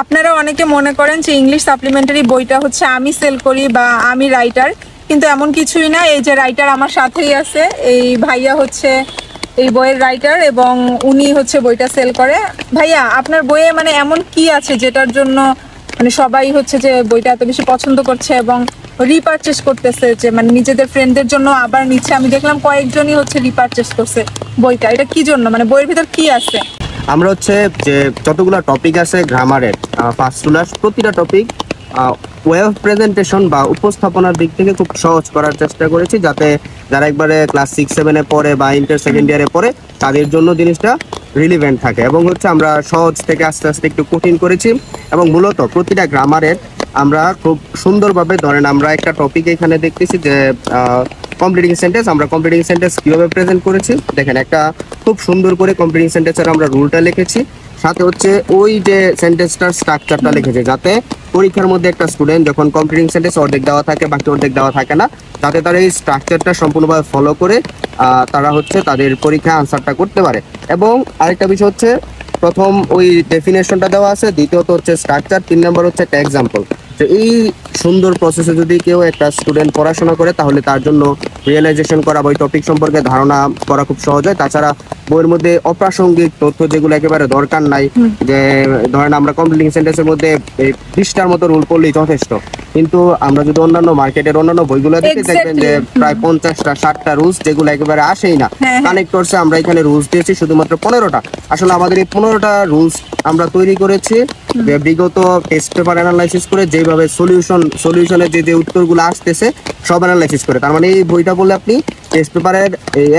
আপনারা অনেকে মনে করেন যে ইংলিশ সাপ্লিমেন্টারি বইটা হচ্ছে আমি সেল করি বা আমি রাইটার, কিন্তু এমন কিছুই না। এই যে রাইটার আমার সাথেই আছে, এই ভাইয়া হচ্ছে এই বইয়ের রাইটার এবং উনি হচ্ছে বইটা সেল করে। ভাইয়া, আপনার বইয়ে মানে এমন কি আছে যেটার জন্য মানে সবাই হচ্ছে যে বইটা এত বেশি পছন্দ করছে এবং রিপারচেস করতেছে, যে মানে নিজেদের ফ্রেন্ডদের জন্য আবার নিচ্ছে? আমি দেখলাম কয়েকজনই হচ্ছে রিপারচেস করছে বইটা। এটা কি জন্য, মানে বইয়ের ভিতর কি আছে? আমরা হচ্ছে যে যতগুলো টপিক আছে গ্রামারের ফার্স্ট টু লাস্ট প্রতিটা টপিক ওয়ে অফ প্রেজেন্টেশন বা উপস্থাপনার দিক থেকে খুব সহজ করার চেষ্টা করেছি, যাতে যারা একবারে ক্লাস 6-7-এ পড়ে বা ইন্টার সেকেন্ড ইয়ারে পড়ে তাদের জন্য জিনিসটা রিলিভেন্ট থাকে। এবং হচ্ছে আমরা সহজ থেকে আস্তে আস্তে একটু কঠিন করেছি এবং মূলত প্রতিটা গ্রামারের আমরা খুব সুন্দরভাবে ধরেন আমরা একটা টপিক এখানে দেখতেছি যে কমপ্লিটিং সেন্টেন্স, আমরা কমপ্লিটিং সেন্টেন্স কিভাবে প্রেজেন্ট করেছি দেখেন, একটা খুব সুন্দর করে কমপ্লিটিং সেন্টেন্সের আমরা রুলটা লিখেছি, সাথে হচ্ছে ওই যে সেন্টেন্সটার স্ট্রাকচারটা লিখেছি, যাতে পরীক্ষার মধ্যে একটা স্টুডেন্ট যখন কমপ্লিটিং সেন্টেন্স অর্ধেক দেওয়া থাকে বাকি অর্ধেক দেওয়া থাকে না, যাতে তারা এই স্ট্রাকচারটা সম্পূর্ণভাবে ফলো করে তারা হচ্ছে তাদের পরীক্ষা আনসারটা করতে পারে। এবং আরেকটা বিষয় হচ্ছে প্রথম ওই ডেফিনেশনটা দেওয়া আছে, দ্বিতীয়ত হচ্ছে স্ট্রাকচার, 3 নম্বর হচ্ছে একটা এক্সাম্পল। তো এই সুন্দর প্রসেসে যদি কেউ একটা স্টুডেন্ট পড়াশোনা করে তাহলে তার জন্য রিয়েলাইজেশন করা বা ওই টপিক সম্পর্কে ধারণা করা খুব সহজ হয়। তাছাড়া বইয়ের মধ্যে অপ্রাসঙ্গিক তথ্য যেগুলো একেবারে দরকার নাই, যে ধরেন আমরা কমপ্লিটিং সেন্টেন্সের মধ্যে 20টার মতো রুল পড়লেই যথেষ্ট, কিন্তু আমরা যদি অন্যান্য মার্কেটের অন্যান্য বইগুলো দেখে দেখবেন যে প্রায় 50টা 60টা রুলস যেগুলো একেবারে আসেই না। কানেক্টরসে আমরা এখানে রুলস দিয়েছি শুধুমাত্র 15টা। আসলে আমাদের এই 15টা রুলস আমরা তৈরি করেছি বিগত টেস্ট পেপার অ্যানালাইসিস করে, যেভাবে সলিউশনের যে উত্তরগুলো আসতেছে সব অ্যানালাইসিস করে। তার মানে এই বইটা বললে আপনি টেস্ট পেপারের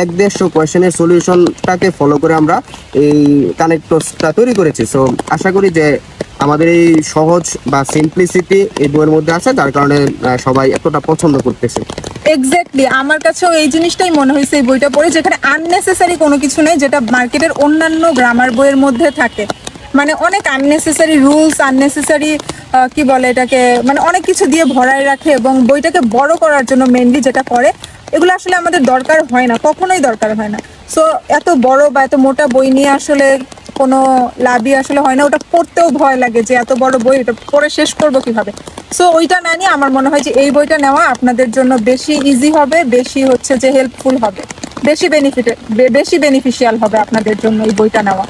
150 কোয়েশ্চেনের সলিউশনটাকে ফলো করে আমরা এই কানেক্টরসটা তৈরি করেছি। সো আশা করি যে আমাদের এই সহজ বা সিম্পলিসিটি এই বইয়ের মধ্যে আছে, যার কারণে সবাই এতটা পছন্দ করতেছে। এক্স্যাক্টলি, আমার কাছেও এই জিনিসটাই মনে হয়েছে এই বইটা পড়ে, যেখানে আননেসেসারি কোনো কিছু নেই যেটা মার্কেটের অন্যান্য গ্রামার বইয়ের মধ্যে থাকে। মানে অনেক আননেসেসারি রুলস, আননেসেসারি কি বলে এটাকে, মানে অনেক কিছু দিয়ে ভরায় রাখে এবং বইটাকে বড় করার জন্য মেনলি যেটা করে, এগুলো আসলে আমাদের দরকার হয় না, কখনোই দরকার হয় না। সো এত বড় বা এত মোটা বই নিয়ে আসলে কোনো লাভই আসলে হয় না। ওটা পড়তেও ভয় লাগে যে এত বড় বই, এটা পড়ে শেষ করবো কিভাবে। সো ওইটা না নিয়ে আমার মনে হয় যে এই বইটা নেওয়া আপনাদের জন্য বেশি ইজি হবে, বেশি হচ্ছে যে হেল্পফুল হবে, বেশি বেনিফিশিয়াল হবে আপনাদের জন্য এই বইটা নেওয়া।